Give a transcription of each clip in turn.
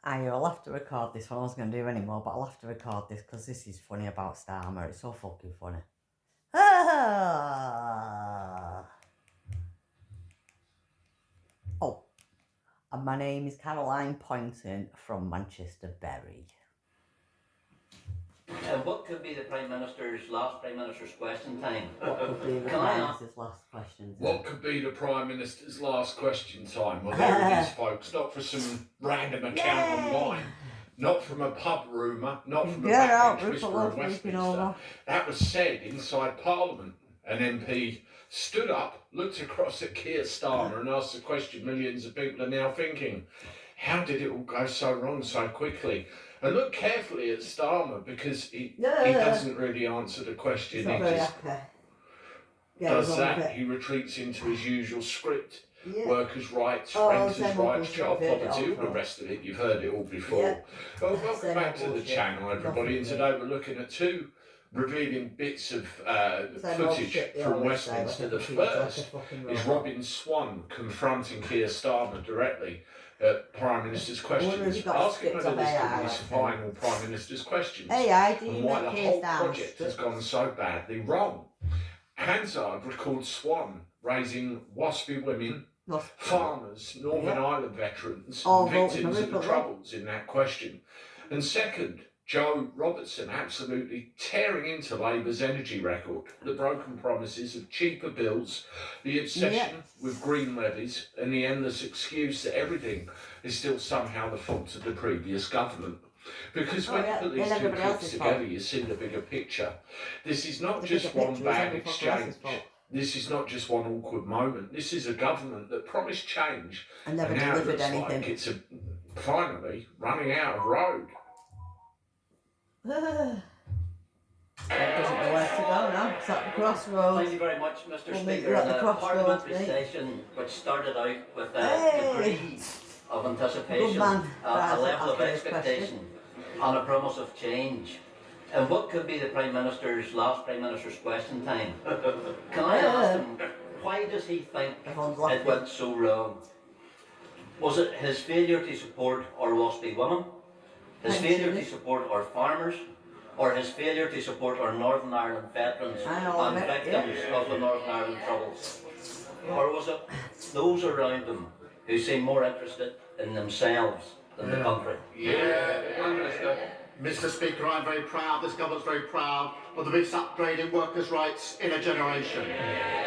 I'll have to record this one. I wasn't going to do any more, but I'll have to record this because this is funny about Starmer. It's so fucking funny. Oh, and my name is Caroline Poynton from Manchester Bury. What could be the last Prime Minister's question time? What could be the Prime Minister's last question time? What could be the Prime Minister's last question time? Well, there it is, folks. Not for some random account online. Not from a pub rumour. Not from a backbench whisper of Westminster. That was said inside Parliament. An MP stood up, looked across at Keir Starmer and asked the question millions of people are now thinking. How did it all go so wrong so quickly? And look carefully at Starmer because he doesn't really answer the question. He just does that. He retreats into his usual script. Yeah. Workers' rights, renters' rights, child poverty, all the rest of it. You've heard it all before. Yeah. Well, welcome back to the channel, everybody. And today we're looking at two revealing bits of footage from Westminster. The first is Robin Swan confronting Keir Starmer directly at Prime Minister's questions, asking whether this could be his final Prime Minister's questions and why the whole project has gone so badly wrong. Hansard records Swan raising waspy women, farmers, Northern Ireland veterans, victims of the Troubles in that question. And second, Joe Robertson absolutely tearing into Labour's energy record, the broken promises of cheaper bills, the obsession with green levies, and the endless excuse that everything is still somehow the fault of the previous government. Because when you put these two clips together, you see the bigger picture. This is not just one bad exchange. This is not just one awkward moment. This is a government that promised change and now it looks like it's finally running out of road. That doesn't know where to go now. It's at the crossroads. Thank you very much, Mr. Speaker. The parliamentary session, which started out with a degree of anticipation, a level of expectation, and a promise of change. And what could be the last Prime Minister's question time? Can I ask him, why does he think it went so wrong? Was it his failure to support our waspy women? His failure to support our farmers, or his failure to support our Northern Ireland veterans and victims of the Northern Ireland Troubles? Or was it those around him who seem more interested in themselves than the country? Mr. Speaker, I'm very proud, this government's very proud of the biggest upgrade in workers' rights in a generation.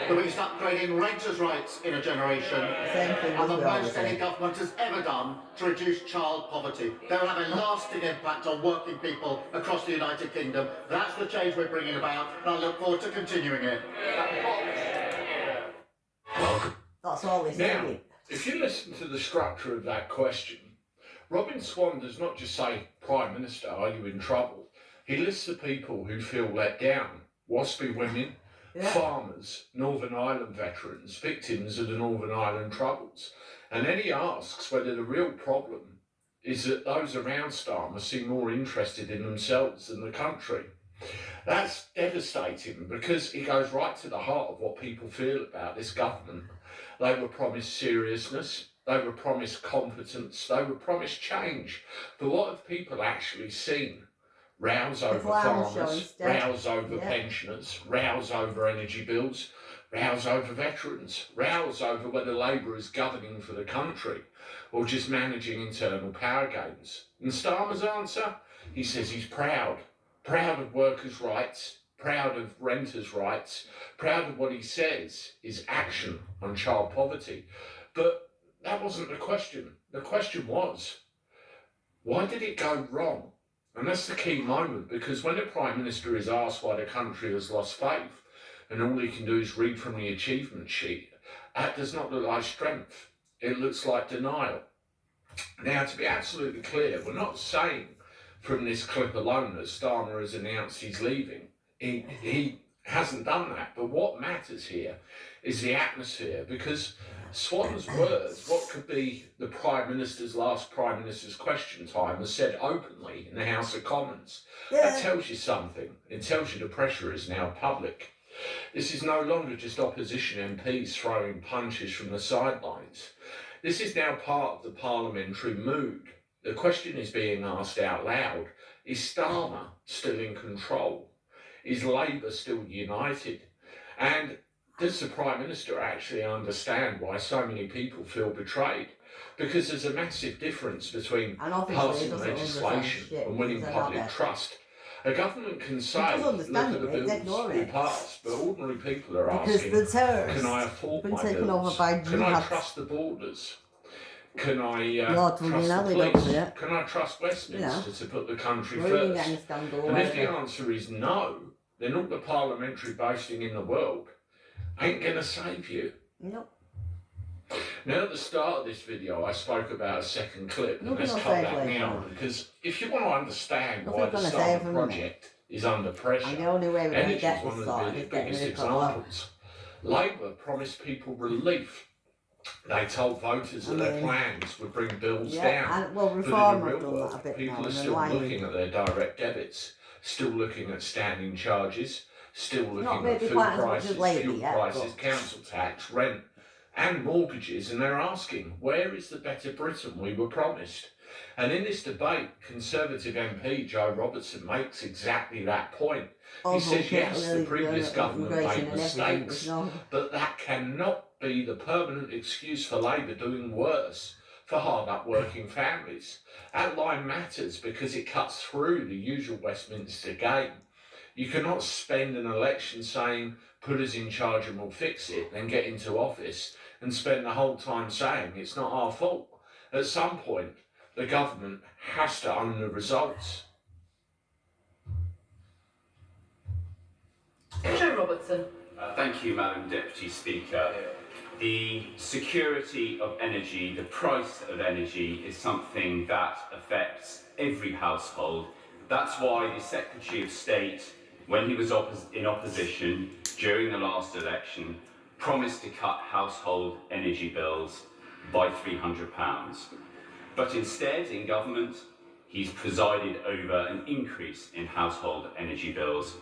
The biggest upgrade in renters' rights in a generation. And the most any government has ever done to reduce child poverty. They will have a lasting impact on working people across the United Kingdom. That's the change we're bringing about, and I look forward to continuing it. Welcome. That's all he's saying. If you listen to the structure of that question, Robin Swan does not just say, Prime Minister, are you in trouble? He lists the people who feel let down. Waspy women, farmers, Northern Ireland veterans, victims of the Northern Ireland Troubles. And then he asks whether the real problem is that those around Starmer seem more interested in themselves than the country. That's devastating because he goes right to the heart of what people feel about this government. They were promised seriousness. They were promised competence, they were promised change. But what have people actually seen? Rows over farmers, rows over pensioners, rows over energy bills, rows over veterans, rows over whether Labour is governing for the country or just managing internal power games. And Starmer's answer? He says he's proud of workers' rights, proud of renters' rights, proud of what he says is action on child poverty. But that wasn't the question. The question was, why did it go wrong? And that's the key moment, because when a Prime Minister is asked why the country has lost faith, and all he can do is read from the achievement sheet, that does not look like strength. It looks like denial. Now, to be absolutely clear, we're not saying from this clip alone that Starmer has announced he's leaving. He hasn't done that. But what matters here is the atmosphere, because Swan's words, what could be the last Prime Minister's question time, was said openly in the House of Commons. That tells you something. It tells you the pressure is now public. This is no longer just opposition MPs throwing punches from the sidelines. This is now part of the parliamentary mood. The question is being asked out loud, is Starmer still in control? Is Labour still united? And does the Prime Minister actually understand why so many people feel betrayed? Because there's a massive difference between passing legislation and winning public trust. A government can say, look at the bills we passed, but ordinary people are asking, can I afford my bills? Can I trust the borders? Can I trust the police? Can I trust Westminster to put the country first? And if the answer is no, then all the parliamentary boasting in the world ain't going to save you. Nope. Now at the start of this video I spoke about a second clip, and let's cut that now, because if you want to understand why the Starmer project is under pressure, energy is one of the biggest examples. Labour promised people relief. They told voters that their plans would bring bills down, but in the real world, people are still looking at their direct debits, still looking at standing charges, still looking at food prices, fuel prices, council tax, rent and mortgages, and they're asking, where is the better Britain we were promised? And in this debate, Conservative MP Joe Robertson makes exactly that point. He says, yes, the previous government made mistakes, but that cannot be the permanent excuse for Labour doing worse for hard-up working families. That line matters because it cuts through the usual Westminster game. You cannot spend an election saying, put us in charge and we'll fix it, then get into office and spend the whole time saying it's not our fault. At some point, the government has to own the results. Joe Robertson. Thank you, Madam Deputy Speaker. The security of energy, the price of energy, is something that affects every household. That's why the Secretary of State, when he was in opposition during the last election, promised to cut household energy bills by £300. But instead, in government, he's presided over an increase in household energy bills.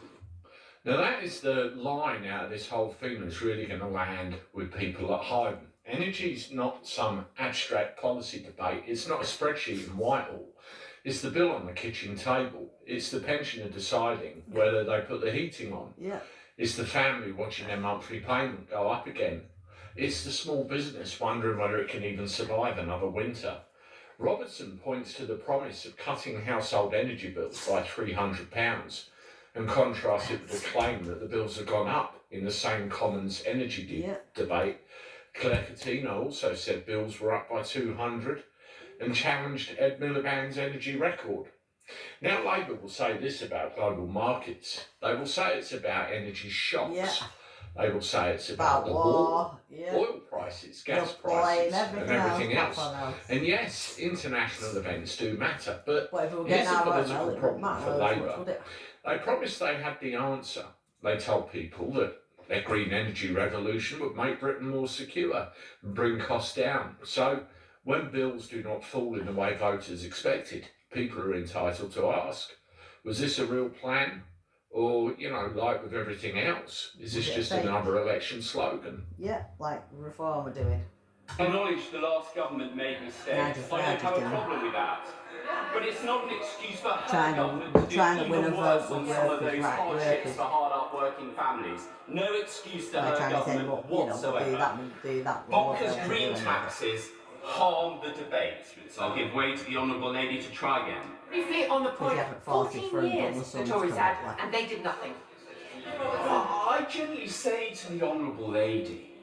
Now that is the line out of this whole thing that's really going to land with people at home. Energy's not some abstract policy debate. It's not a spreadsheet in Whitehall. It's the bill on the kitchen table. It's the pensioner deciding whether they put the heating on. Yeah. It's the family watching their monthly payment go up again. It's the small business wondering whether it can even survive another winter. Robertson points to the promise of cutting household energy bills by £300 and contrasts it with the claim that the bills have gone up in the same Commons energy debate. Claire Coutinho also said bills were up by £200 and challenged Ed Miliband's energy record. Now Labour will say this about global markets. They will say it's about energy shocks. Yeah. They will say it's about the war, oil prices, gas prices and everything else. And yes, international events do matter, but here's a political problem for Labour. They promised they had the answer. They told people that their green energy revolution would make Britain more secure and bring costs down. So when bills do not fall in the way voters expected, people are entitled to ask, was this a real plan? Or, you know, like with everything else, is this just another election slogan? Yeah, like Reform are doing. I acknowledge the last government made mistakes. I don't have a problem with that. But it's not an excuse for her government to do even worse on some of those hardships for hard-up working families. No excuse to her government whatsoever. Bonkers green taxes harm the debate. So I'll give way to the Honourable Lady to try again. Briefly on the point, 14 years the Tories had, and they did nothing. I generally say to the Honourable Lady,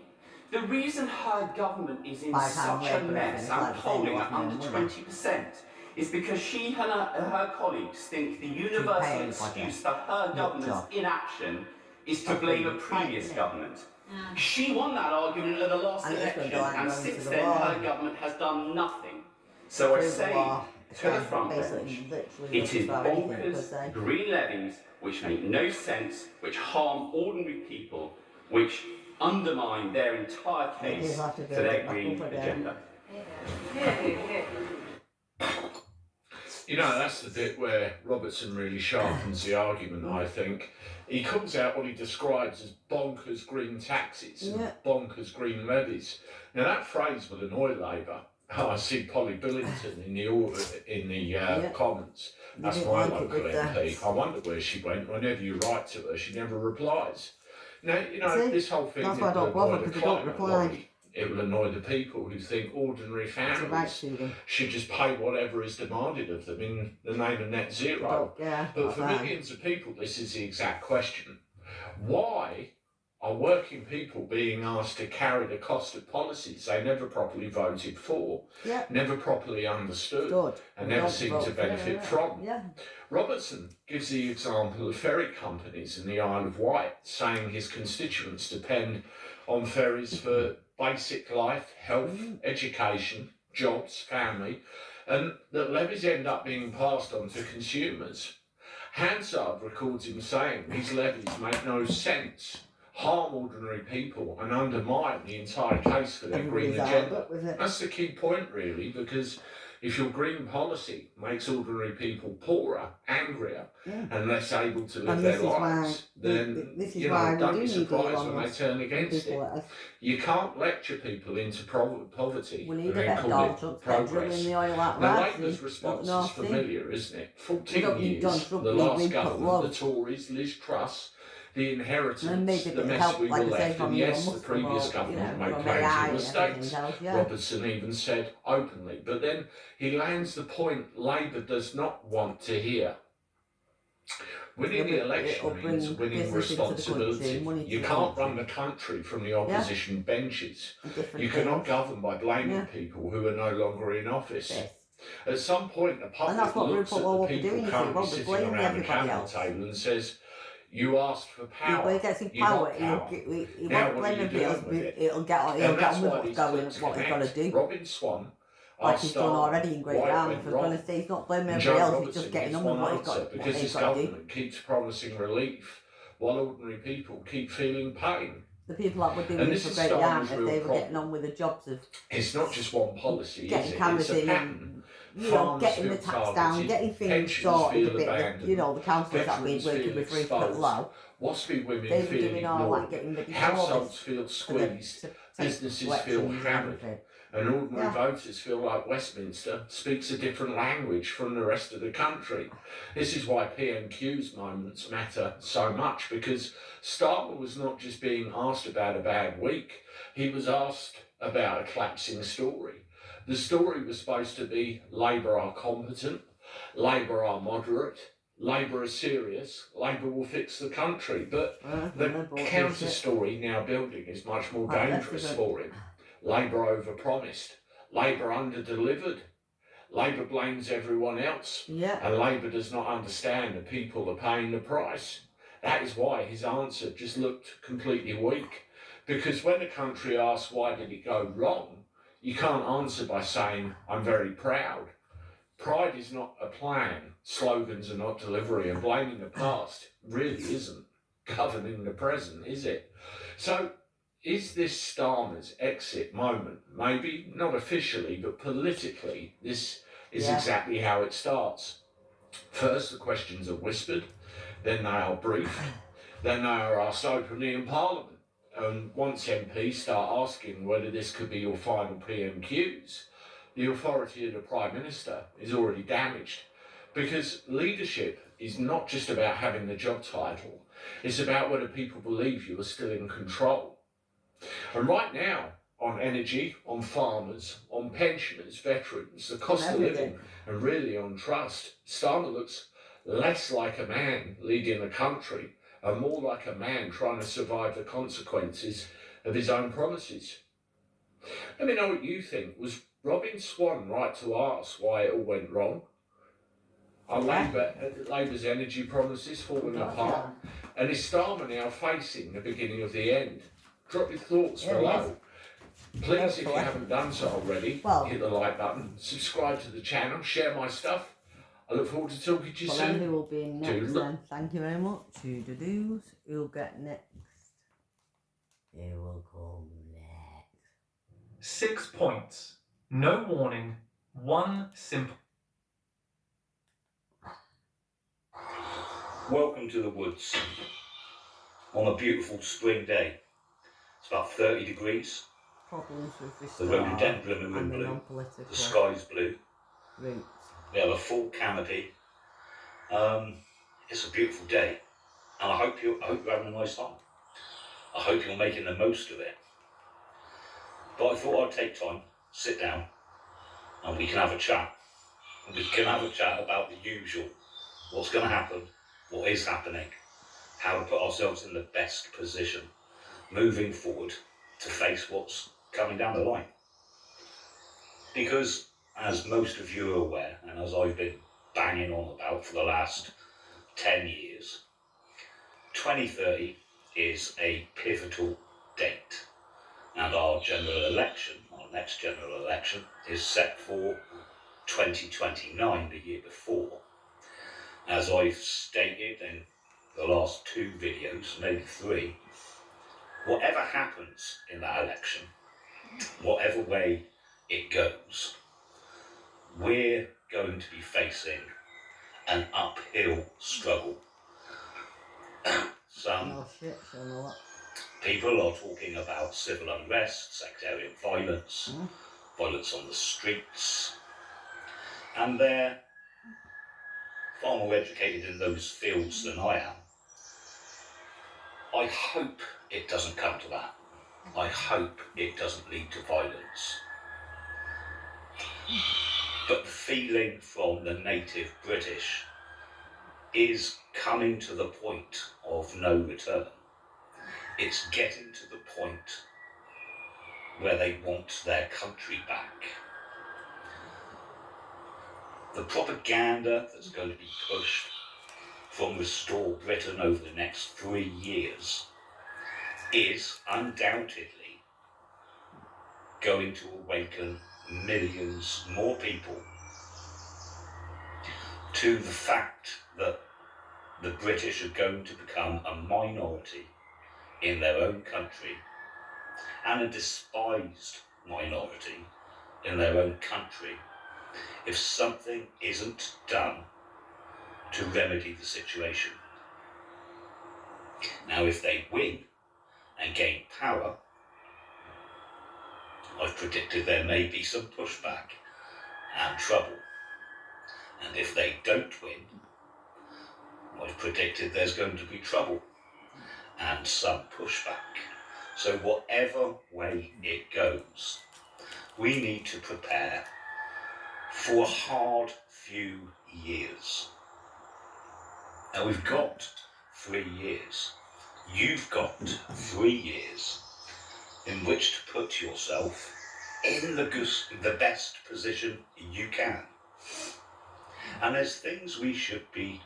the reason her government is in such a mess and polling at under 20% is because she and her colleagues think the universal excuse for her government's inaction is to blame a previous government. She won that argument at the last election, and since then her government has done nothing. So I say to the front bench, it is bonkers, green levies which make no sense, which harm ordinary people, which undermine their entire case for their green agenda. You know, that's the bit where Robertson really sharpens the argument, I think. He calls out what he describes as bonkers green taxes and bonkers green levies. Now, that phrase will annoy Labour. I see Polly Billington in the comments. That's my local MP. I wonder where she went. Whenever you write to her, she never replies. Now, you know, this whole thing That's why I don't bother, because they don't reply. It will annoy the people who think ordinary families should just pay whatever is demanded of them in the name of net zero. But for millions of people, this is the exact question. Why are working people being asked to carry the cost of policies they never properly voted for, never properly understood, and never seemed to benefit from? Robertson gives the example of ferry companies in the Isle of Wight, saying his constituents depend on ferries for basic life, health, education, jobs, family, and that levies end up being passed on to consumers. Hansard records him saying these levies make no sense, harm ordinary people, and undermine the entire case for their green agenda. That's the key point, really, because if your green policy makes ordinary people poorer, angrier, and less able to live their lives, then don't be surprised when they turn against it. You can't lecture people into poverty and then call it progress. Now, Labour's response is familiar, isn't it? 14 years, the last government, the Tories, Liz Truss, the inheritance, the mess we were left, and yes, the previous government made claims of mistakes. Robertson even said openly, but then he lands the point Labour does not want to hear. Winning the election means winning responsibility. You can't run the country from the opposition benches. You cannot govern by blaming people who are no longer in office. At some point, the public looks at the people currently sitting around the council table and says, you asked for power. When he gets in power, he won't blame everybody else. He'll get on with what's going and what he's got to do. Robin Swan, like he's done already in Great Yarmouth. For goodness sake, he's not blaming everybody else. He's just getting on with what he's got to do. Because his government keeps promising relief, while ordinary people keep feeling pain. The people that were doing this for Great Yarmouth, they were getting on with the jobs of. It's not just one policy, getting is it? cameras It's a in pattern. Getting the tax down, getting things sorted a bit. The councils that we've working with very low. Waspy women feel ignored, households feel squeezed, businesses feel hammered, and ordinary voters feel like Westminster speaks a different language from the rest of the country. This is why PMQ's moments matter so much, because Starmer was not just being asked about a bad week, he was asked about a collapsing story. The story was supposed to be Labour are competent, Labour are moderate, Labour is serious, Labour will fix the country. But the counter story now building is much more dangerous for him. Labour overpromised, Labour underdelivered, Labour blames everyone else, and Labour does not understand that people are paying the price. That is why his answer just looked completely weak. Because when the country asks why did it go wrong, you can't answer by saying, I'm very proud. Pride is not a plan, slogans are not delivery, and blaming the past really isn't governing the present, is it? So, is this Starmer's exit moment? Maybe not officially, but politically, this is exactly how it starts. First, the questions are whispered, then they are briefed, then they are asked openly in Parliament. And once MPs start asking whether this could be your final PMQs, the authority of the Prime Minister is already damaged. Because leadership is not just about having the job title, it's about whether people believe you are still in control. And right now, on energy, on farmers, on pensioners, veterans, the cost of living, and really on trust, Starmer looks less like a man leading the country and more like a man trying to survive the consequences of his own promises. Let me know what you think. Was Robin Swan right to ask why it all went wrong? Are Labour's energy promises falling apart? And is Starmer now facing the beginning of the end? Drop your thoughts below. Please, if you haven't done so already, hit the like button, subscribe to the channel, share my stuff. I look forward to talking to you soon. Who will be next then? Thank you very much. Who'll get next? They will come next. 6 points. No warning. One simple. Welcome to the woods on a beautiful spring day. It's about 30 degrees. problems with The Restore rhododendron are in and the blue, non-political the sky's blue, routes. we have a full canopy. It's a beautiful day, and I hope you're having a nice time. I hope you're making the most of it. But I thought I'd take time, sit down, and we can have a chat. We can have a chat about the usual, what's going to happen, what is happening, how to put ourselves in the best position moving forward to face what's coming down the line. Because, as most of you are aware, and as I've been banging on about for the last 10 years, 2030 is a pivotal date, and our general election, our next general election, is set for 2029, the year before. As I've stated in the last 2 videos, maybe 3, whatever happens in that election, whatever way it goes, we're going to be facing an uphill struggle. Some people are talking about civil unrest, sectarian violence, violence on the streets, and they're far more educated in those fields than I am. I hope it doesn't come to that. I hope it doesn't lead to violence. But the feeling from the native British is coming to the point of no return. It's getting to the point where they want their country back. The propaganda that's going to be pushed from Restore Britain over the next 3 years is undoubtedly going to awaken millions more people to the fact that the British are going to become a minority in their own country, and a despised minority in their own country, if something isn't done to remedy the situation. Now, if they win and gain power, I've predicted there may be some pushback and trouble. And if they don't win, I've predicted there's going to be trouble and some pushback. So whatever way it goes, we need to prepare for a hard few years. Now we've got 3 years. You've got 3 years in which to put yourself in the best position you can. And there's things we should be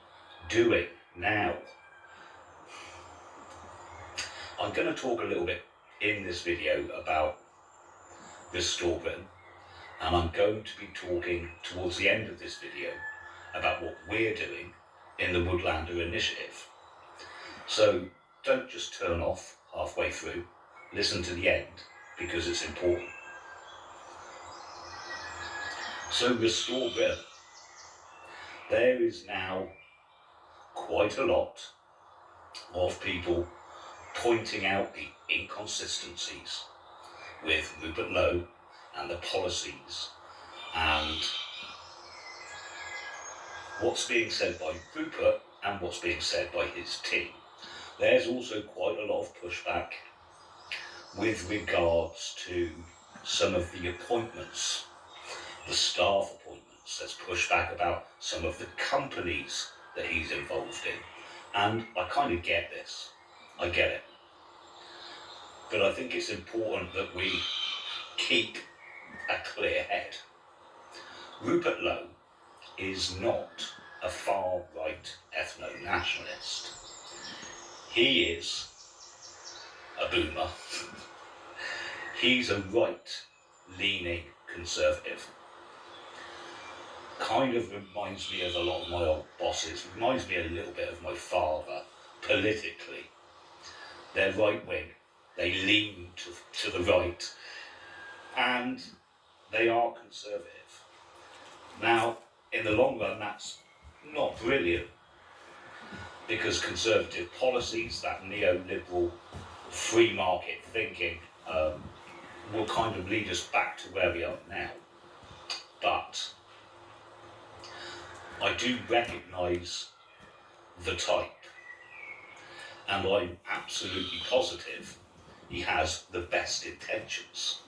doing now. I'm going to talk a little bit in this video about Restore Britain, and I'm going to be talking towards the end of this video about what we're doing in the Woodlander Initiative. So don't just turn off halfway through, listen to the end, because it's important. So Restore Britain, there is now quite a lot of people pointing out the inconsistencies with Rupert Lowe and the policies and what's being said by Rupert and what's being said by his team. There's also quite a lot of pushback with regards to some of the appointments, the staff appointments. There's pushback about some of the companies that he's involved in. And I kind of get this. I get it. But I think it's important that we keep a clear head. Rupert Lowe is not a far-right ethno-nationalist. He is a boomer. He's a right-leaning conservative. Kind of reminds me of a lot of my old bosses, reminds me a little bit of my father, politically. They're right-wing, they lean to the right, and they are conservative. Now, in the long run, that's not brilliant, because conservative policies, that neoliberal free market thinking, will kind of lead us back to where we are now. But I do recognise the type, and I'm absolutely positive he has the best intentions.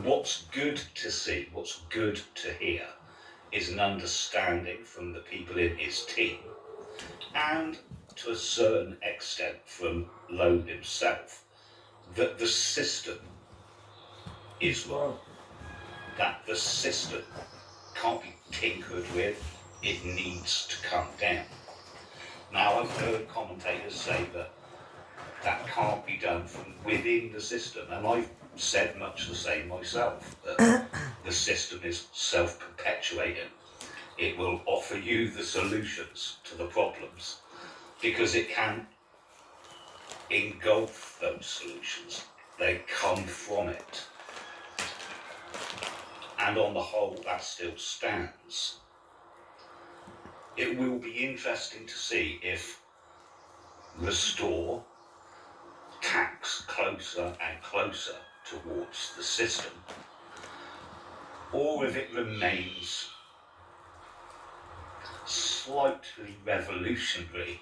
What's good to see, what's good to hear, is an understanding from the people in his team, and to a certain extent from Lowe himself, that the system is wrong, that the system can't be tinkered with, it needs to come down. Now, I've heard commentators say that that can't be done from within the system, and I've said much the same myself, that the system is self-perpetuating. It will offer you the solutions to the problems because it can engulf those solutions. They come from it. And on the whole, that still stands. It will be interesting to see if Restore tacks closer and closer towards the system, or if it remains slightly revolutionary.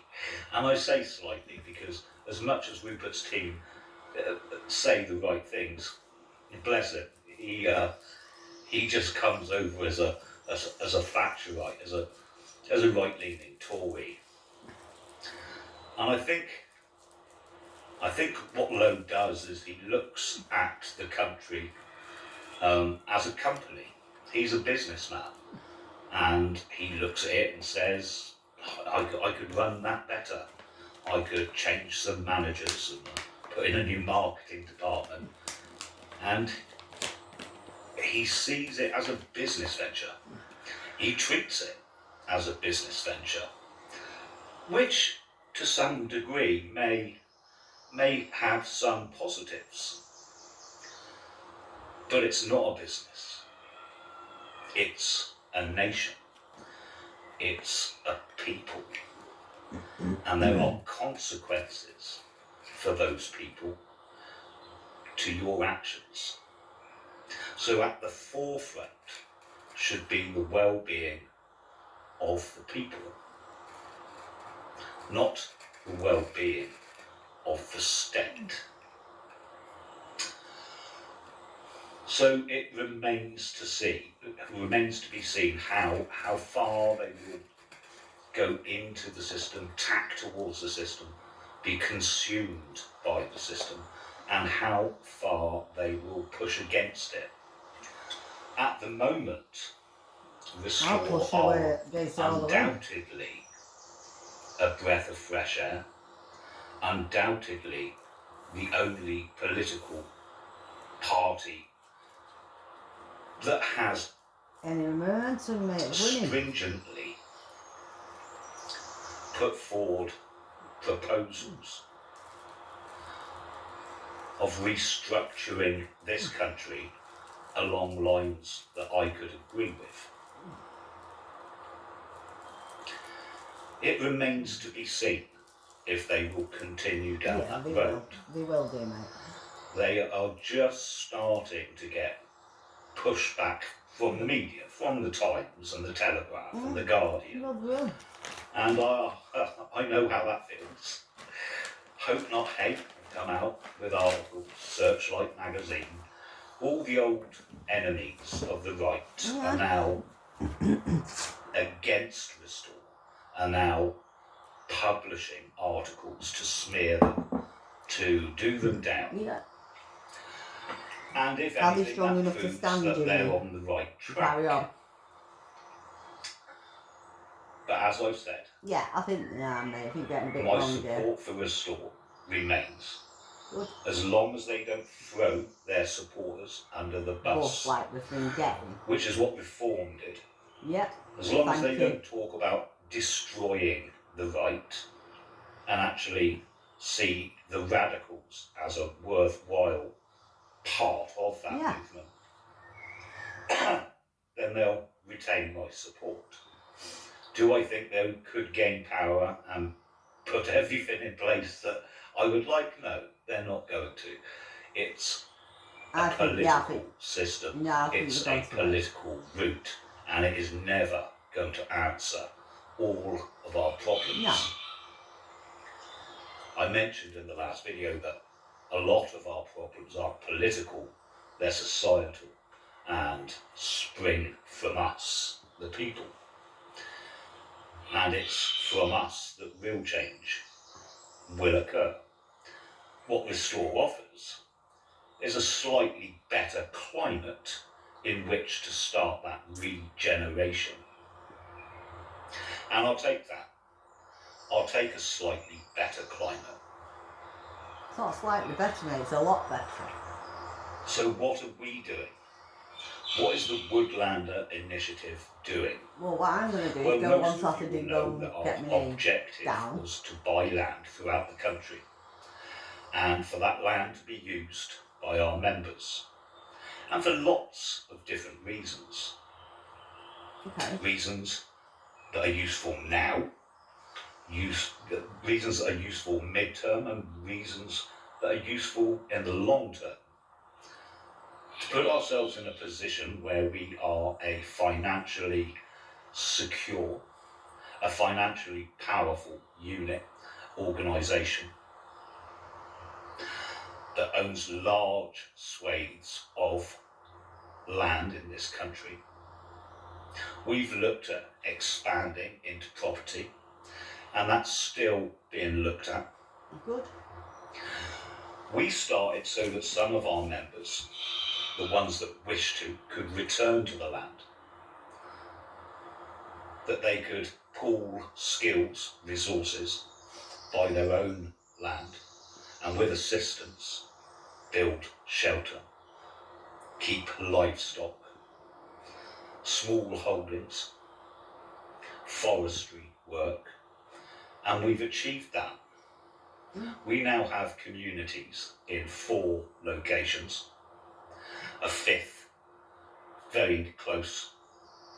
And I say slightly because as much as Rupert's team say the right things, bless it, he just comes over as a Thatcherite, as a right-leaning Tory. And I think what Lowe does is he looks at the country as a company. He's a businessman, and he looks at it and says, I could run that better. I could change some managers and put in a new marketing department. And he sees it as a business venture. He treats it as a business venture, which to some degree may have some positives, but it's not a business. It's a nation. It's a people. And there are consequences for those people to your actions. So at the forefront should be the well-being of the people, not the well-being of the state. So it remains to be seen how far they will go into the system, tack towards the system, be consumed by the system, and how far they will push against it. At the moment, Restore are undoubtedly a breath of fresh air, undoubtedly the only political party that has stringently put forward proposals of restructuring this country along lines that I could agree with. It remains to be seen if they will continue down that road. They will do, mate. They are just starting to get pushback from the media, from the Times and the Telegraph and the Guardian. And I know how that feels. Hope Not Hate come out with articles, Searchlight magazine. All the old enemies of the right are now against Restore, are now publishing articles to smear them, to do them down. Yeah. And if Are they anything, strong that enough to proves stand that you they're on the right track. Carry on. But as I've said, yeah, I think I think getting a bit my wrong support for Restore remains. Good. As long as they don't throw their supporters under the bus, like we've been getting. which is what Reform did. Yep. As long as they don't talk about destroying the right and actually see the radicals as a worthwhile part of that movement, then they'll retain my support. Do I think they could gain power and put everything in place that I would like. No, they're not going to. It's a political system. It's a political route, and it is never going to answer all of our problems. No. I mentioned in the last video that a lot of our problems are political, they're societal, and spring from us, the people. And it's from us that real change will occur. What Restore offers is a slightly better climate in which to start that regeneration. And I'll take that. I'll take a slightly better climate. It's not slightly better, mate, it's a lot better. So what are we doing? What is the Woodlander Initiative doing? Well, what I'm going to do is go on Saturday, go and get my name down. Was to buy land throughout the country, and for that land to be used by our members, and for lots of different reasons. Okay. Reasons that are useful now, reasons that are useful mid-term, and reasons that are useful in the long term. To put ourselves in a position where we are a financially secure, a financially powerful unit, organisation that owns large swathes of land in this country. We've looked at expanding into property, and that's still being looked at. Good. We started so that some of our members, the ones that wish to, could return to the land, that they could pool skills, resources, buy their own land, and with assistance, build shelter, keep livestock, small holdings, forestry work, and we've achieved that. We now have communities in 4 locations, a 5th very close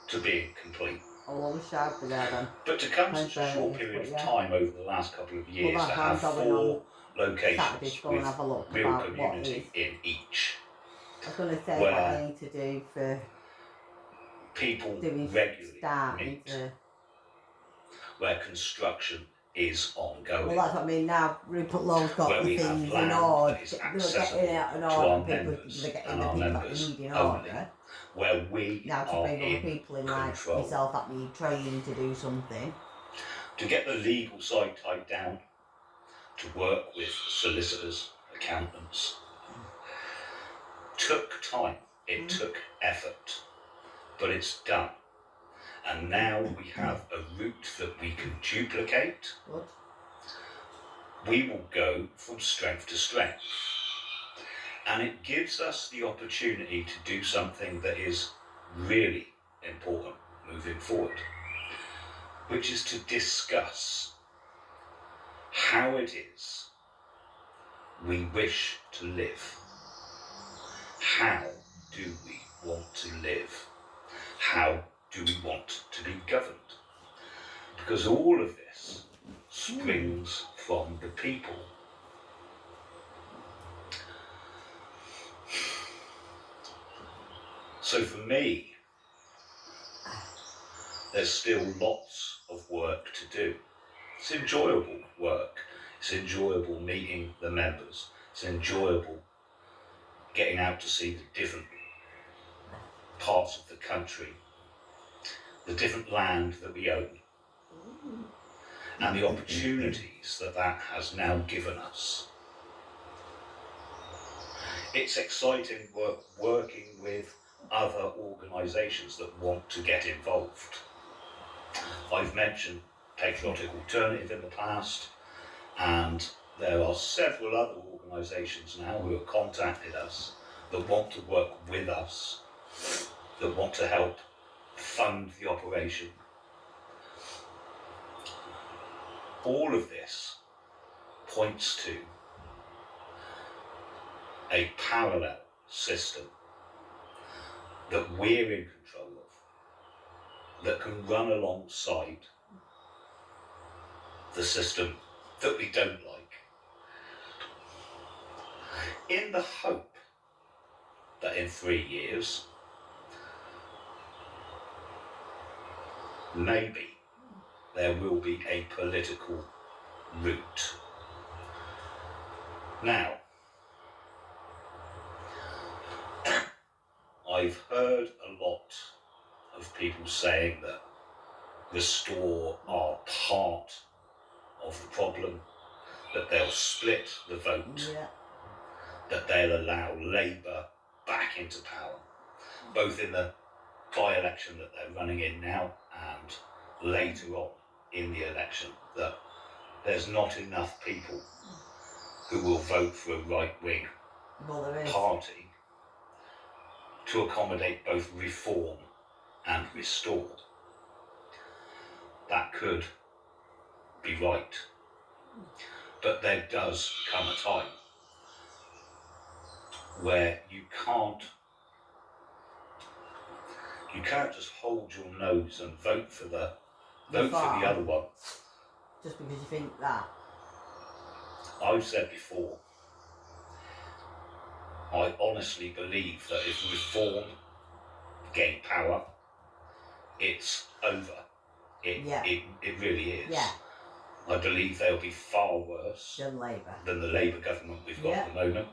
to being complete. I'll always shout for there then. But to come such a short period of time over the last couple of years to have 4 locations with real community in each. I was going to say what I need to do for people doing regularly meet, where construction is ongoing. Well, that's what I mean now. Rupert Lowe's got the things in order. They're getting out in order. People are getting the people that they need in order. Where we now to bring other people in like myself that need training to do something. To get the legal side tied down, to work with solicitors, accountants, took time, it took effort, but it's done. And now we have a route that we can duplicate. What? We will go from strength to strength. And it gives us the opportunity to do something that is really important moving forward, which is to discuss how it is we wish to live. How do we want to live? How do we want to be governed? Because all of this springs from the people. So for me, there's still lots of work to do. It's enjoyable work. It's enjoyable meeting the members. It's enjoyable getting out to see the different parts of the country, the different land that we own, and the opportunities that that has now given us. It's exciting work working with other organisations that want to get involved. I've mentioned Patriotic Alternative in the past, and there are several other organisations now who have contacted us that want to work with us, that want to help fund the operation. All of this points to a parallel system that we're in control of, that can run alongside the system that we don't like, in the hope that in 3 years, maybe there will be a political route. Now, I've heard a lot of people saying that Restore are part of the problem, that they'll split the vote, that they'll allow Labour back into power, both in the by-election that they're running in now and later on in the election, that there's not enough people who will vote for a right-wing party to accommodate both Reform and Restore. That could be right, but there does come a time where you can't just hold your nose and vote for the other one. Just because you think that. I've said before, I honestly believe that if Reform gain power, it's over. It really is. Yeah. I believe they'll be far worse than the Labour government we've got at the moment.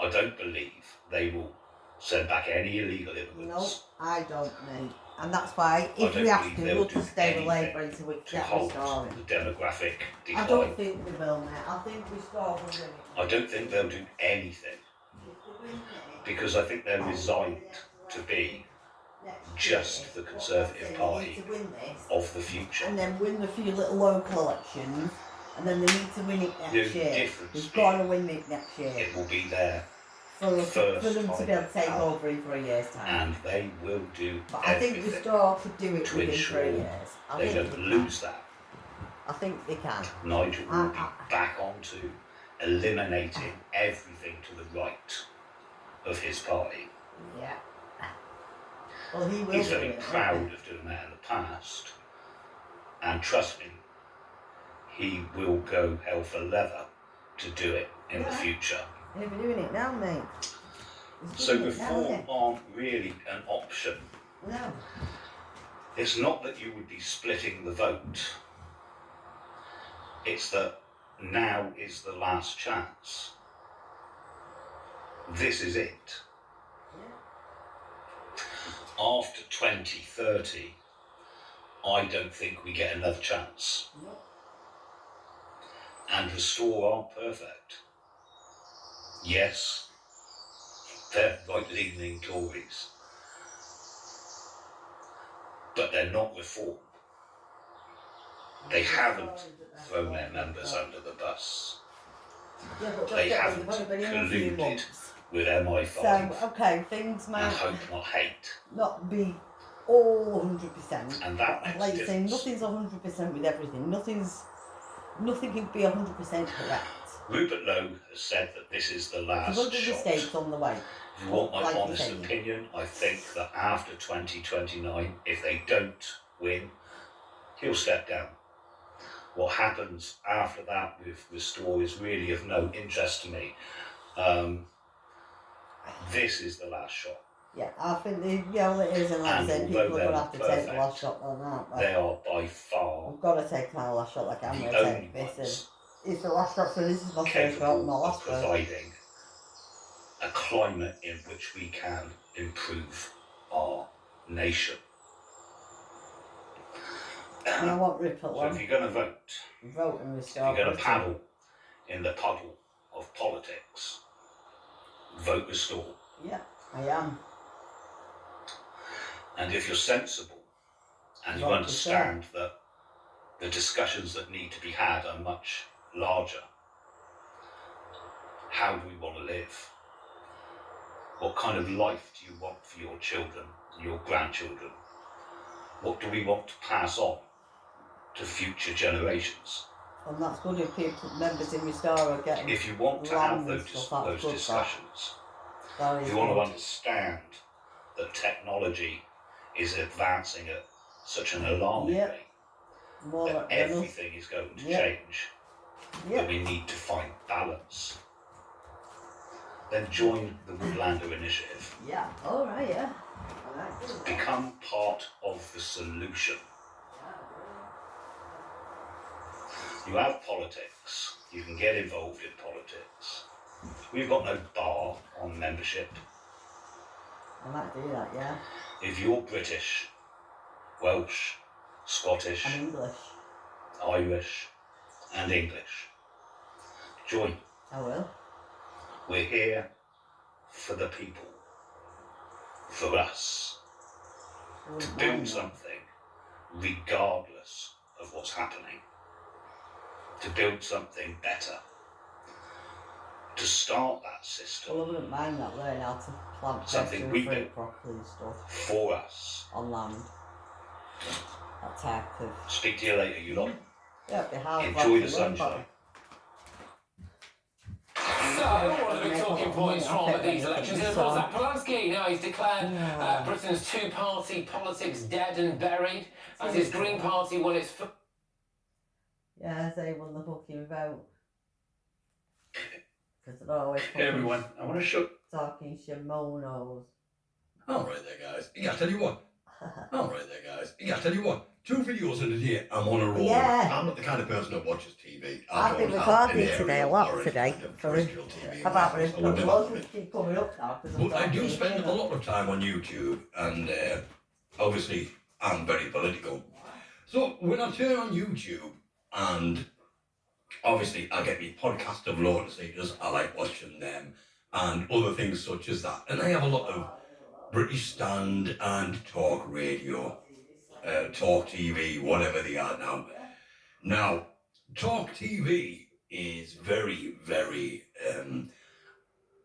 I don't believe they will send back any illegal immigrants. No, I don't, mate. And that's why, if we have to, we'll just stay with Labour until we get Restoring. The demographic decline. I don't think they will, mate. I think Restore will win it. I don't think they'll do anything, because I think they're resigned to be just the Conservative Party of the future. And then win a few little local elections, and then they need to win it next year. They've got to win it next year. It will be there for them to be able to take over in 3 years' time. And they will do but I think Restore could do it within 3 years. They don't lose that. I think they can. Nigel will be back onto eliminating everything to the right of his party. Yeah. Well, he will. He's very proud of doing that in the past, and trust me, he will go hell for leather to do it in the future. He'll be doing it now, mate. So Reform aren't really an option. No. It's not that you would be splitting the vote. It's that now is the last chance. This is it. After 2030, I don't think we get another chance. No. And Restore aren't perfect. Yes, they're right-leaning Tories, but they're not Reform. They haven't thrown their members under the bus. They haven't colluded with MI5. So, okay, things might and hope not hate. Not be all 100%. And that but like you say, nothing's 100% with everything. Nothing can be 100% correct. Rupert Lowe has said that this is the last shot. Mistakes on the way. If you want my honest opinion, I think that after 2029, if they don't win, he'll step down. What happens after that with Restore is really of no interest to me. This is the last shot. Yeah, I think it is, and like I said, people are going to have to take the last shot on that. They are by far. We've got to take our last shot, like I'm going to take this. It's the last shot, so this is my first shot, my last shot. Providing a climate in which we can improve our nation. And I want Ripple So if you're going to vote and Restore. If you're going to paddle in the puddle of politics, vote Restore. Yeah, I am. And if you're sensible and you understand that the discussions that need to be had are much larger, how do we want to live? What kind of life do you want for your children, your grandchildren? What do we want to pass on to future generations? And that's good if people, members in Restore are getting. If you want to have those discussions, if you want to understand that technology is advancing at such an alarming rate, More then everything is going to change. Then we need to find balance. Then join the Woodlander Initiative. Yeah, alright, yeah. Become part of the solution. You have politics. You can get involved in politics. We've got no bar on membership. I might do that, yeah. If you're British, Welsh, Scottish, And English. Irish, and English, join. I will. We're here for the people, for us, to build something regardless of what's happening, to build something better, to start that system. Well, I wouldn't mind that, learning how to plant something we do properly and stuff. For us. On land. That type of... Speak to you later, you lot. Yeah, it'd be hard. Enjoy the sunshine. So, one of the big talking points from these elections is, of course, that Polanski. Now he's declared Britain's two-party politics dead and buried, as his Green Party won its... Yeah, they won the fucking vote. Because they're always Hey everyone, I want to show... talking shimonos. Alright there guys, I tell you what. Alright there guys, I tell you what. 2 videos in a day, I'm on a roll. Yeah. I'm not the kind of person that watches TV. I've been recording today a lot today. About this, keep coming up now. But I do spend a lot of time on YouTube, and obviously I'm very political. So when I turn on YouTube, and obviously I get the podcast of Lord Seekers, I like watching them, and other things such as that. And I have a lot of British Stand and Talk Radio, Talk TV, whatever they are now. Now, Talk TV is very, very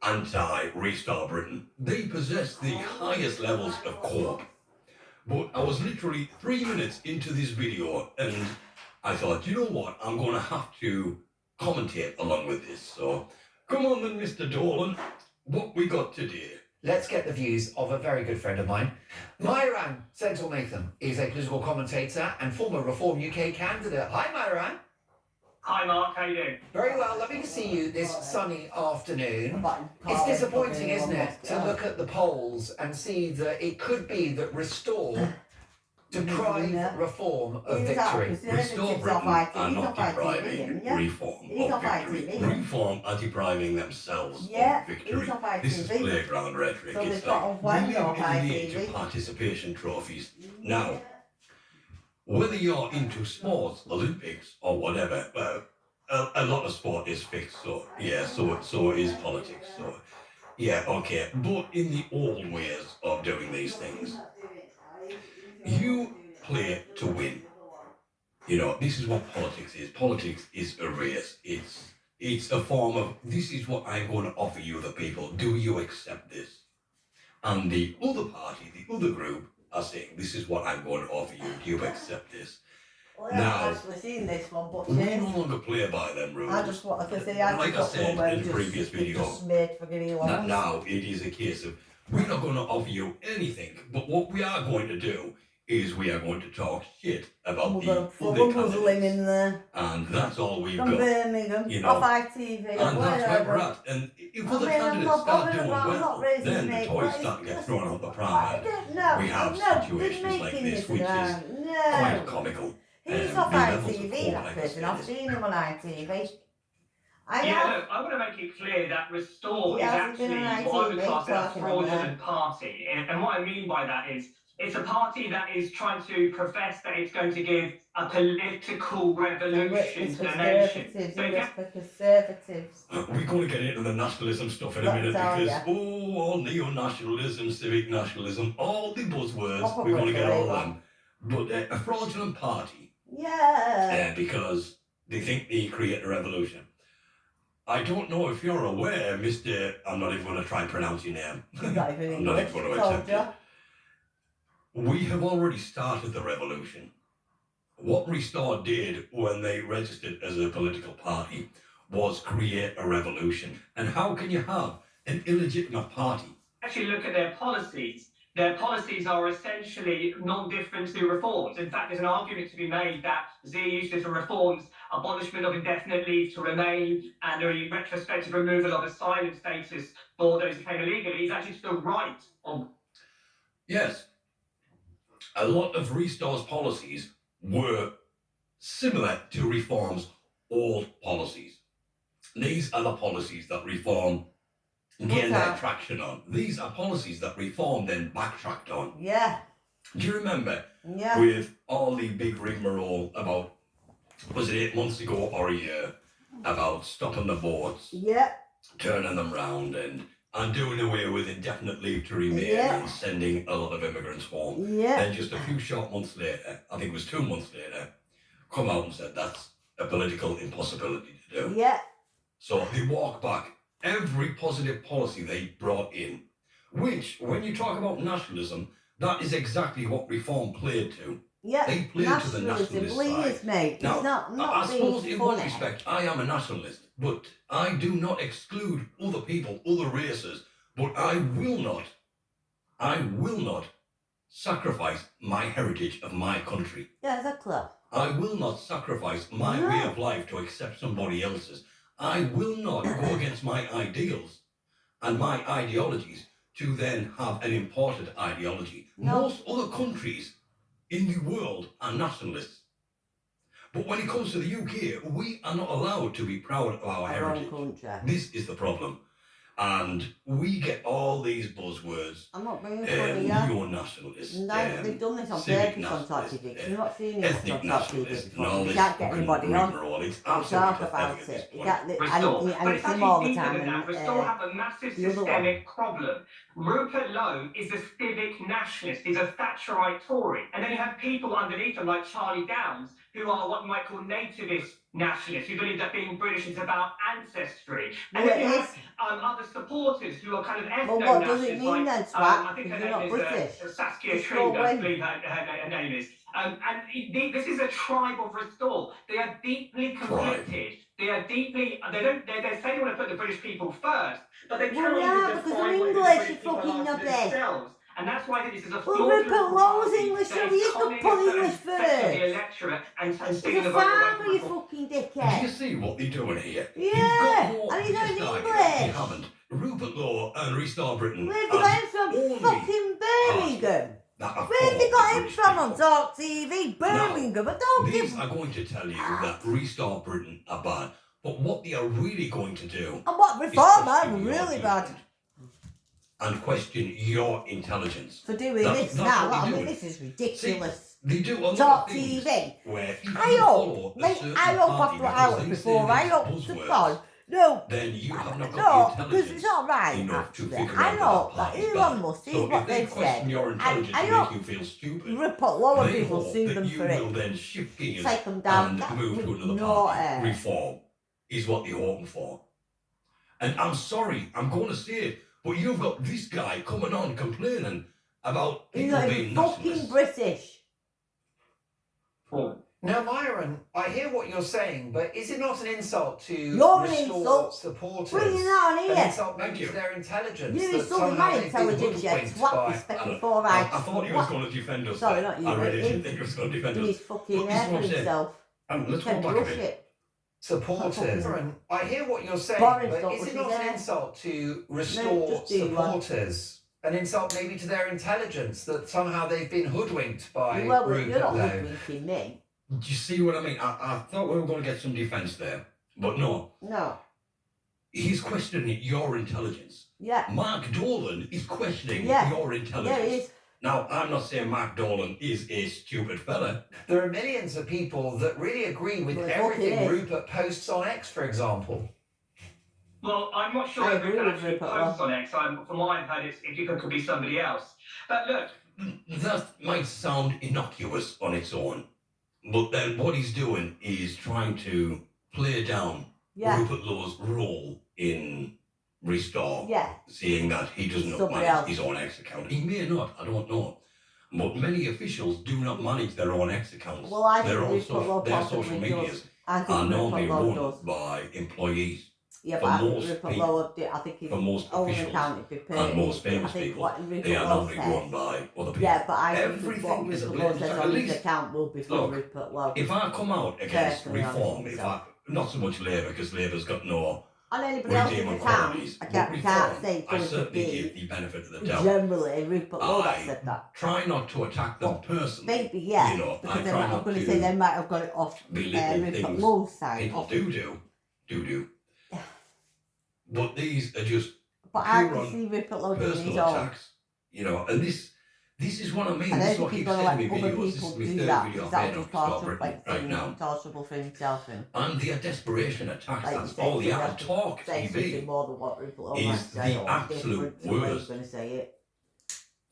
anti-Restore Britain. They possess the highest levels of cope. But I was literally 3 minutes into this video and I thought, you know what, I'm going to have to commentate along with this. So, come on then, Mr. Dolan, what we got today? Let's get the views of a very good friend of mine. Myran Senthil-Nathan is a political commentator and former Reform UK candidate. Hi, Myran. Hi, Mark. How you doing? Very well. Lovely to see you this sunny afternoon. It's disappointing, isn't it, to look at the polls and see that it could be that Restore deprive Reform of victory. Restore Britain are not depriving Reform of victory. Reform are depriving themselves of victory. This is playground rhetoric. It's like we live in the age of participation trophies. Now, whether you're into sports, Olympics or whatever, a lot of sport is fixed, so yeah, so is politics. So yeah, okay. But in the old ways of doing these things, you play to win. You know, this is what politics is. Politics is a race. It's a form of, this is what I'm going to offer you, the people. Do you accept this? And the other party, the other group, are saying, this is what I'm going to offer you. Do you accept this? Well, I haven't actually seen this one, but we no longer play by them rules. I just wanted to say, like I said in the previous video, now it is a case of, we're not going to offer you anything, but what we are going to do is we are going to talk shit about the other candidates. In there. And that's all we've got. Birmingham, you know, off ITV, and that's where we're at. And if other candidates start doing well, then the toys start to get thrown out the pram. We have situations like this, which is quite comical. He's off ITV, that person. I've seen him on ITV. Look, I want to make it clear that Restore is actually what I would class as a fraudulent party. And what I mean by that is, it's a party that is trying to profess that it's going to give a political revolution to the nation. Conservatives. We're going to get into the nationalism stuff in a minute because, all neo-nationalism, civic nationalism, all the buzzwords, we're going to get all of them. But a fraudulent party. Yeah. Because they think they create a revolution. I don't know if you're aware, Mr. I'm not even going to try and pronounce your name. I'm not even going to attempt it. We have already started the revolution. What Restore did when they registered as a political party was create a revolution. And how can you have an illegitimate party? Actually look at their policies, Their policies are essentially non-different to reforms. In fact, there's an argument to be made that the uses of reforms, abolishment of indefinite leave to remain, and a retrospective removal of asylum status for those who came illegally is actually still right. Yes. A lot of Restore's policies were similar to Reform's old policies. These are the policies that Reform gained their traction on. These are policies that Reform then backtracked on. Yeah. Do you remember? Yeah. With all the big rigmarole about, was it 8 months ago or a year, about stopping the boats, yeah, turning them round and doing away with indefinite leave to remain and sending a lot of immigrants home. Yeah. And just a few short months later, I think it was 2 months later, come out and said that's a political impossibility to do. Yeah. So they walk back every positive policy they brought in, which, when you talk about nationalism, that is exactly what Reform played to. Yeah, they played to the nationalist side. Mate. Now, it's not I suppose in one funny. respect, I am a nationalist, but I do not exclude other people, other races, but I will not sacrifice my heritage of my country. Yeah, exactly. I will not sacrifice my way of life to accept somebody else's. I will not go against my ideals and my ideologies to then have an imported ideology. No. Most other countries in the world are nationalists. But when it comes to the UK, we are not allowed to be proud of our heritage. This is the problem. And we get all these buzzwords. I'm not being funny, yeah. Neo-nationalists. No, they've done this on purpose on Top TV. You've not seen it ethnic on Top TV nationalists. before. No, you can't get anybody on. It's Talk about it. You can't, Restore. and But it's it's him all actually the deeper time. than that. Restore have a massive the other one. systemic problem. Rupert Lowe is a civic nationalist. He's a Thatcherite Tory. And then you have people underneath him like Charlie Downs, who are what you might call nativist nationalists, who believe that being British is about ancestry. And then you have other supporters who are kind of ethno-nationalists. Well, what does it mean then, Swat? I think her You're not name British. is Saskia True, I believe her name is. And this is a tribe of Restore. They are deeply conflicted. They are deeply. They say they want to put the British people first, but they cannot even define what the British people are to themselves. And that's why this is a well, Rupert Lowe's English, so he used to put English first. He's a farmer, you fucking dickhead. Do you see what they're doing here? Yeah, and he's only English. You haven't. Rupert Lowe and Restore Britain. Where've they got him from? Fucking Birmingham. Where've they got him from on Talk TV? Birmingham. I don't give. These are going to tell you that Restore Britain are bad, but what they are really going to do. And what Reform are really bad. And question your intelligence. For doing this now, I mean, this is ridiculous. See, they do a lot Talk of things TV. Where I hope, mate, I hope after hours before I hope to phone. No, then you have not got the because it's not right, actually. I know that Elon Musk is what they've said. Your intelligence I to hope make you feel stupid. Rupert Lowe They people hope sue that them you for will it. then shift gears Take them down. and move to another No party. air. Reform is what they're hoping for. And I'm sorry, I'm going to say it, but you've got this guy coming on complaining about He's people not being even fucking nationalists. British. Now, Myron, I hear what you're saying, but is it not an insult to You're an Restore insult. supporters? Bringing that on An here. insult maybe to their intelligence. You that insulted somehow my they've been intelligence, you hoodwinked twat, by- respect before I thought he was going to defend us. Sorry, there. not you, I really but didn't him. think he was going to defend us. He's fucking But this is there for what I'm saying. himself. Let's go Said back a bit. bullshit. Supporters. Myron, I hear what you're saying, Boris but thought is was it he not an there? insult to Restore just do one. supporters? An insult maybe to their intelligence that somehow they've been hoodwinked by Well, Rupert you're not Lowe. hoodwinking me. Do you see what I mean? I thought we were going to get some defence there, but no. No. He's questioning your intelligence. Yeah. Mark Dolan is questioning Yeah. your intelligence. Yeah, he is. Now, I'm not saying Mark Dolan is a stupid fella. There are millions of people that really agree with Well, everything okay. Rupert posts on X, for example. Well, I'm not sure I if agree it with actually Rupert posts on X. From what I've heard, it could be somebody else. But look, That might sound innocuous on its own, but then what he's doing is trying to play down Yeah. Rupert Lowe's role in Restore, Yeah. saying that he doesn't Somebody manage else. his own X account. He may not, I don't know. But many officials do not manage their own X accounts. Well, I think Their Rupert Lowe their possibly social does. medias I are think normally Rupert Lowe run does. by employees. Yeah, for but I think most Rupert people, Lowe, I think he's for most only officials accounted for and most I famous think people, what Rupert they are Lowe normally says. run by other people. Yeah, but I think Everything what is a Rupert Lowe blatant says fact. on At his least, account will be from look, Rupert Lowe. if I come out against Personally honest reform, with if himself. not so much Labour, because Labour's got no On anybody else's redeeming account, qualities, I but can't reform, say it's I going to certainly be give the benefit of the doubt. generally Rupert Lowe that I said that. try not to attack them personally. Maybe, yeah, You know, because I they try might, I'm not going to to say they might have got it off belittle Rupert things Lowe's side. people Off. do. But these are just But I pure can on see Rupert Lowe doing his personal own. attacks. You know, and this is what I mean. I This don't is what think he's keeps going to let saying in my other videos. This people is my do third that, video because I've that made was on part Restore of Britain right now. torturable for himself. And the desperation attacks, Like that's you all said, the you out have to talk say something TV more than what Rupert Lowe is might say, the or absolute different to the way he's worst. going to say it.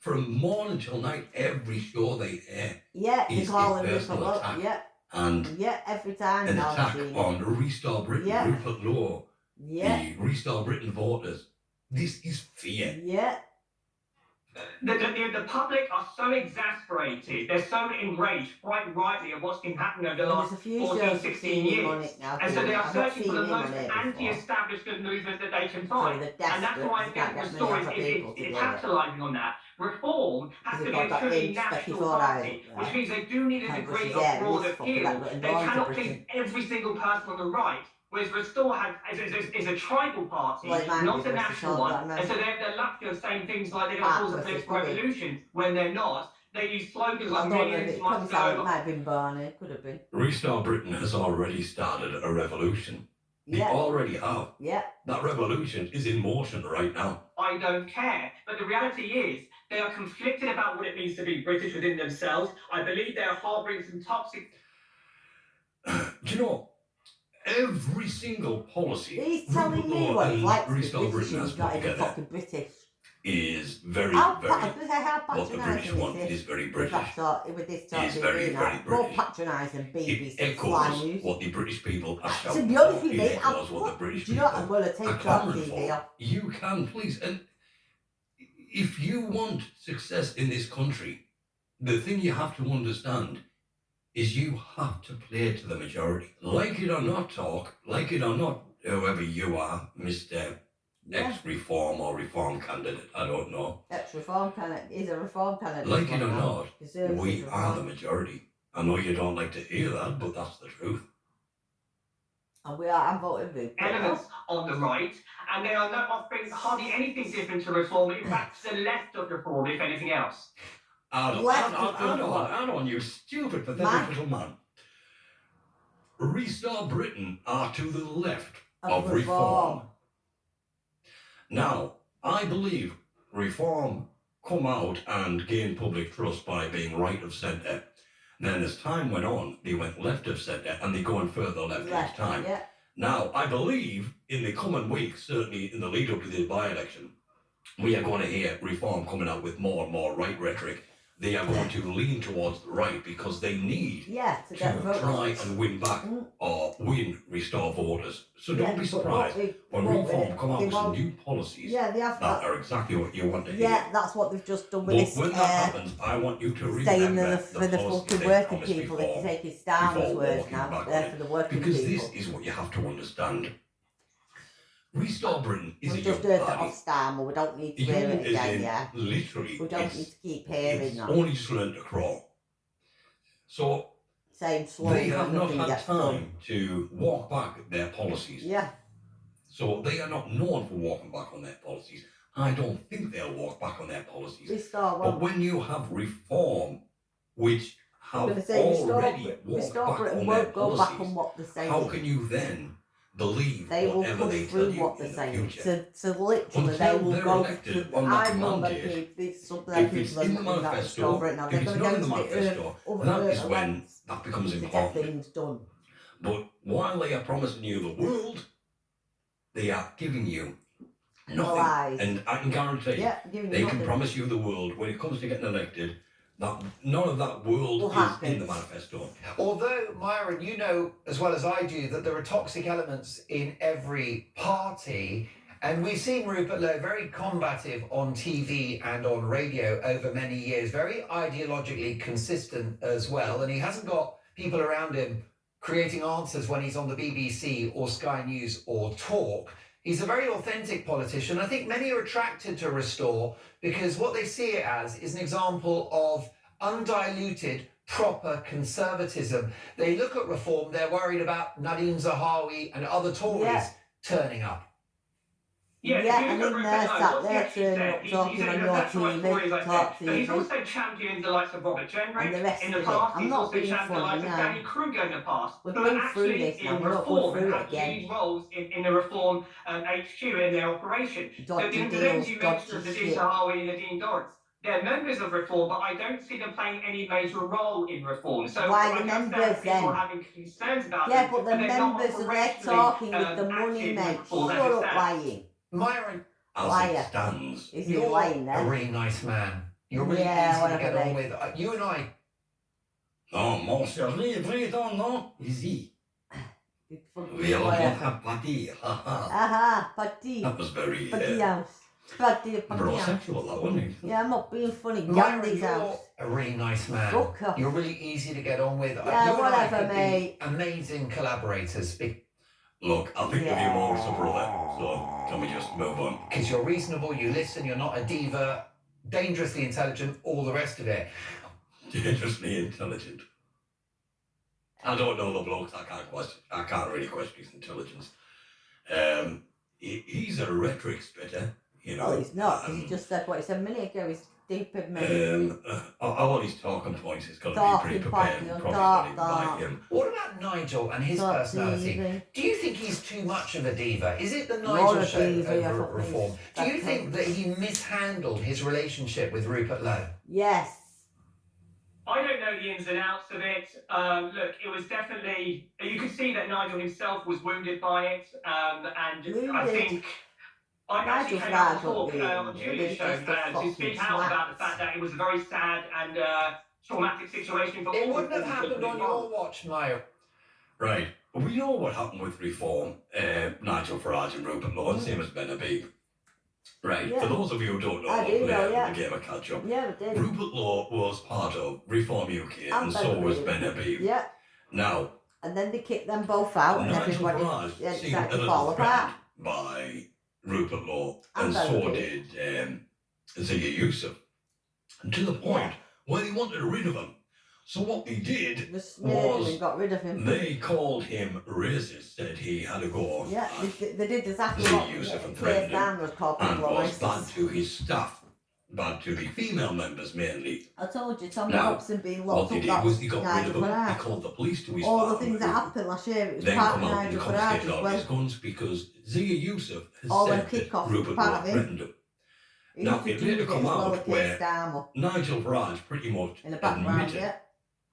From morning till night, every show they air Yeah, they is call a him Rupert personal Lowe. attack. Yeah, And yeah, every time an now. attack on Restore Britain, Yeah. Rupert Lowe, Yeah, the Restore Britain voters. This is fear. yeah. The public are so exasperated, they're so enraged, quite rightly, at what's been happening over the There's last a few 14, shows 16 I've seen him on years. it now. And so they are I've not searching for seen the him on most it before. anti-establishment movement that they can So find. they're And that's desperate why I because they think can't get many Restore other people to is do it. capitalising on that. Reform has to Because be they've a got that truly inch national 24 party, out, which right? means they do need a Can't degree push of his broad head, fucking appeal. like They going to cannot Britain. please every single person on the right. Whereas Restore is a tribal party, Well, it might not be a British, national I one. don't know. And so they're lucky of saying things like they're going to cause a British, political probably. revolution when they're not. They use slogans I like don't know if millions it must probably sounded, it go. might have been Barney, could have been. Restore Britain has already started a revolution. They Yeah. already have. Yeah. That revolution is in motion right now. I don't care. But the reality is, they are conflicted about what it means to be British within themselves. I believe they are harbouring some toxic. Do you know, every single policy He's telling Rupert me Lowe what it's and like to be Restore British Britain and has he's put not even together fucking British. is very, How very, patronising what the British want is very British. With this talk Is very, TV very now. More British. patronising It BBC Fly echoes News. what the British people are To shouting be honest for. with It me, echoes what the British do you know what, people I'm going to are take talk clamouring TV for. off. You can, please. And if you want success in this country, the thing you have to understand is you have to play to the majority. Like it or not, talk, like it or not, whoever you are, Mr. Ex-reform or reform candidate, I don't know. Ex-reform candidate, he's a reform candidate. Like it or not, Conservative we are reform. the majority. I know you don't like to hear that, but that's the truth. And we are, I'm voting Rupert. Elements on the right, and they are not offering hardly anything different to reform. In fact, to the left of reform, if anything else. Add on, you stupid, pathetic little man. Restore Britain are to the left of reform. Now, I believe reform come out and gain public trust by being right of centre. Then as time went on, they went left of centre and they're going further left each time. Yeah. Now, I believe in the coming weeks, certainly in the lead up to the by-election, we are going to hear reform coming out with more and more right rhetoric. They are going to lean towards the right because they need to try and win back or win Restore voters. So don't be surprised when reform come out with some new policies that are exactly what you want to hear. Yeah, that's what they've just done with this. When that happens, I want you to saying remember for the fucking working people, they can take his Starmer's words now. They're for the working because people. this is what you have to understand. Restore Britain is a We've young just heard that party. off Starmer, we don't need to Young hear it as again, in yeah. literally. We don't need to keep hearing it's that. only just learned to crawl. So same slow. they have not had time to walk back their policies. Yeah. So they are not known for walking back on their policies. I don't think they'll walk back on their policies. But when you have reform, which have already walked back on their policies, how can you then believe they will whatever push they through tell you what they're in the saying. future? So literally, they Until will they're go elected to. on that I know mandate, if it's in the manifesto, if it's not in the manifesto, that is when that becomes important. Things done. But while they are promising you the world, they are giving you nothing. Lies. And I can guarantee they can promise you the world. When it comes to getting elected, that none of that world is in the manifesto. Although, Myron, you know as well as I do that there are toxic elements in every party, and we've seen Rupert Lowe very combative on TV and on radio over many years, very ideologically consistent as well, and he hasn't got people around him creating answers when he's on the BBC or Sky News or Talk. He's a very authentic politician. I think many are attracted to Restore because what they see it as is an example of undiluted, proper conservatism. They look at Reform, they're worried about Nadine Zahawi and other Tories turning up. Yeah, and in there, sat there, turning up, talking on your TV, talk TV. He's also championed the likes of Robert Jenrick and the rest in the of past. it. I'm He's not also being championed the funny likes of now. Danny Kruger in the past. We've Who been are through actually this now, in we're not Reform going and through it have again. lead roles in the Reform HQ in their operation. Dodgy the deals, names you mentioned dodgy of Nadine shit. Zahawi and Nadine Dorrance, they're members of Reform, but I don't see them playing any major role in Reform. So Why I the understand members people then? having concerns about Yeah, them, but the they're not members are there operationally, talking with the active money, in mate. Reform Shut as it up, stands. lying. Myron, As Liar. it stands. Is he you're lying a there? really nice man. You're really Yeah, easy to whatever, get on mate. with. You and I, Non, mon chéri, vraiment, non, easy. We are Whatever. going to party, haha. Aha, party. That was very Party house. Party house. heterosexual, that wasn't it? Yeah, I'm not being funny. Myron, Gandhi's you're house. a really nice man. Fuck off. You're really easy to get on with. Yeah, you and I whatever, could mate. be amazing collaborators Look, I think of you more as a brother, so can we just move on? because you're reasonable, you listen, you're not a diva, dangerously intelligent, all the rest of it. Dangerously intelligent. I don't know the blokes. I can't really question his intelligence. He's a rhetoric spitter, you know. Well, he's not, because he just said what he said a minute ago. He's stupid, mate. All his talking points is going to be Talking pretty prepared point, and talk, probably talk. by him. What about Nigel and his Talk personality? TV. Do you think he's too much of a diva? Is it the You're Nigel a show diva, you over fucking Reform? Do you fucker. think that he mishandled his relationship with Rupert Lowe? Yes. I don't know the ins and outs of it. Look, it was definitely, you could see that Nigel himself was wounded by it, and I Wounded? think I actually Nigel's came out to Nigel talk being on Julia's show just a to fucking speak out about the fact that it was a very sad and traumatic situation for It all wouldn't have Reform happened people on involved. your watch, Myron. Right. We know what happened with Reform, Nigel Farage and Rupert Lowe, same as Ben Habib. Right. Yeah. For those of you who don't know, I I'll do play know, yeah. the game of catch up. Yeah, we did. Rupert Lowe was part of Reform UK, And and Ben so was Habib. Ben Habib. Yeah. Now, And then they kicked them both out, and Nigel everybody Farage yeah, seemed a started to little fall apart. threatened by Rupert Lowe, And and Ben so Habib. did Zia Yusuf, to the point where they wanted rid of him. So what they did Just smeared him was and got rid of him. they called him racist, said he had to go. Yeah, they did exactly Zia what Yusuf and Keir threatened him, Starmer was called and people was bad racist. to his staff, bad to the female members mainly. I told you, Tommy Now, Robson being What locked they up, did that was was they got rid Nigel of him, they Farage. called the police to his All the farm, things that happened last year, it was then part come of out and Nigel Farage confiscated as all his well. guns because Zia Yusuf has All them said that kickoffs Rupert part Lowe of him. threatened him. He Now, used it to later do come this well out with Keir where Starmer Nigel Farage pretty much in the background, admitted yeah.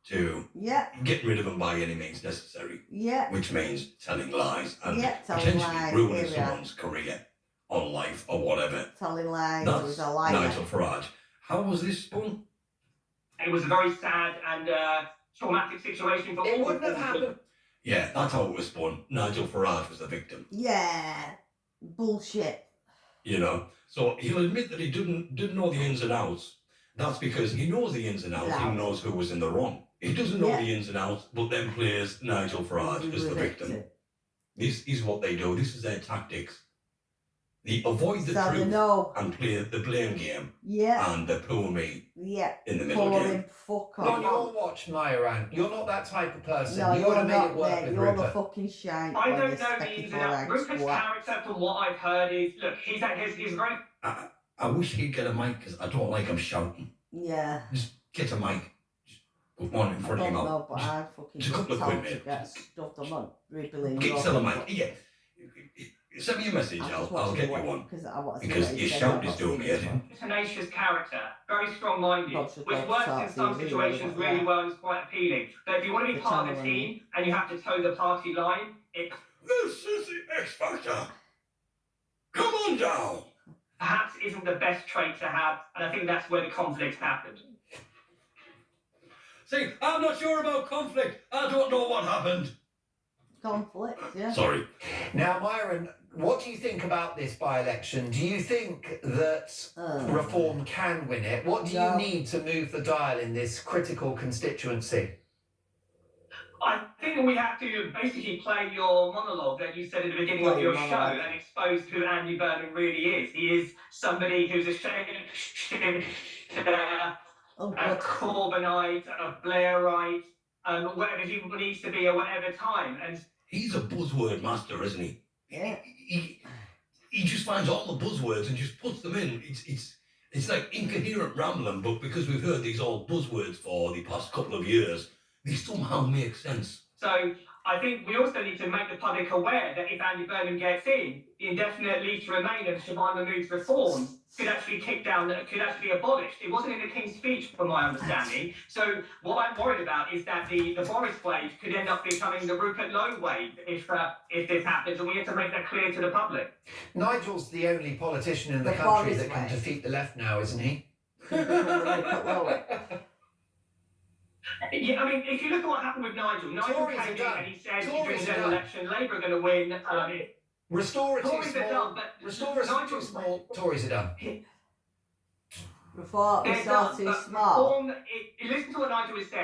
to Yeah, get rid of him by any means necessary, yeah, which means telling lies and yeah, telling potentially lies, ruining here we are. someone's career or life or whatever. Telling lies, it was That's a liar. Nigel Farage. How was this spun? It was a very sad and traumatic situation for It all wouldn't have Reform happened. Yeah, that's how it was spun. Nigel Farage was the victim, Yeah, bullshit. you know. So he'll admit that he didn't know the ins and outs. That's because he knows the ins and outs. He knows who was in the wrong. He doesn't know Yeah. the ins and outs, but then plays Nigel Farage as the victim. This is what they do. This is their tactics. They avoid the So they truth know. and play the blame game, Yeah, and they pull me yeah. in the middle Pour game. him fuck On off. your watch, Myron, you're not that type of person. No, you would you're have made not, it work mate. with You're the Rupert. fucking shite. I boy, don't you know the specky ins and outs. rag Rupert's squat. character, from what I've heard, is look, he's very. I wish he'd get a mic because I don't like him shouting. Yeah. Just get a mic. Just put one in I front of don't your know, mouth. but I fucking Just a couple of told quid, to mate. get stuffed. I'm not dribbling. Get yourself a mic. Yeah. Send me a message. I'll get you one. Because your shout is doing me in. Tenacious character, very strong-minded, Lots of which dogs works start in some seeing situations really, really well and is quite appealing. But if you want to be The part of a channel, team and you have to toe the party line, it This is the X Factor. Come on down. perhaps isn't the best trait to have, and I think that's where the conflict happened. See, I'm not sure about conflict. I don't know what happened. Conflict, yeah. Sorry. Now, Myron, what do you think about this by-election? Do you think that Reform can win it? What do you No. need to move the dial in this critical constituency? I think we have to basically play your monologue that you said at the beginning of your show and expose who Andy Burnham really is. He is somebody who's a Corbynite, a Blairite, whatever he needs to be at whatever time. And he's a buzzword master, isn't he? Yeah. He just finds all the buzzwords and just puts them in. It's like incoherent rambling, but because we've heard these old buzzwords for the past couple of years, they somehow make sense. So I think we also need to make the public aware that if Andy Burnham gets in, the indefinite leave to remain and Siobhan Mahmood's reforms could actually kick down, could actually be abolished. It wasn't in the King's speech, from my understanding. So what I'm worried about is that the Boris wave could end up becoming the Rupert Lowe wave if this happens, and we have to make that clear to the public. Nigel's the only politician in the country that can defeat the left now, isn't he? Yeah, I mean, if you look at what happened with Nigel came in and he said during the general election, Labour are going to win. Restore is too Tories are small. done, but Restore is too small. Tories are done. Before we start too small. Listen to what Nigel was saying.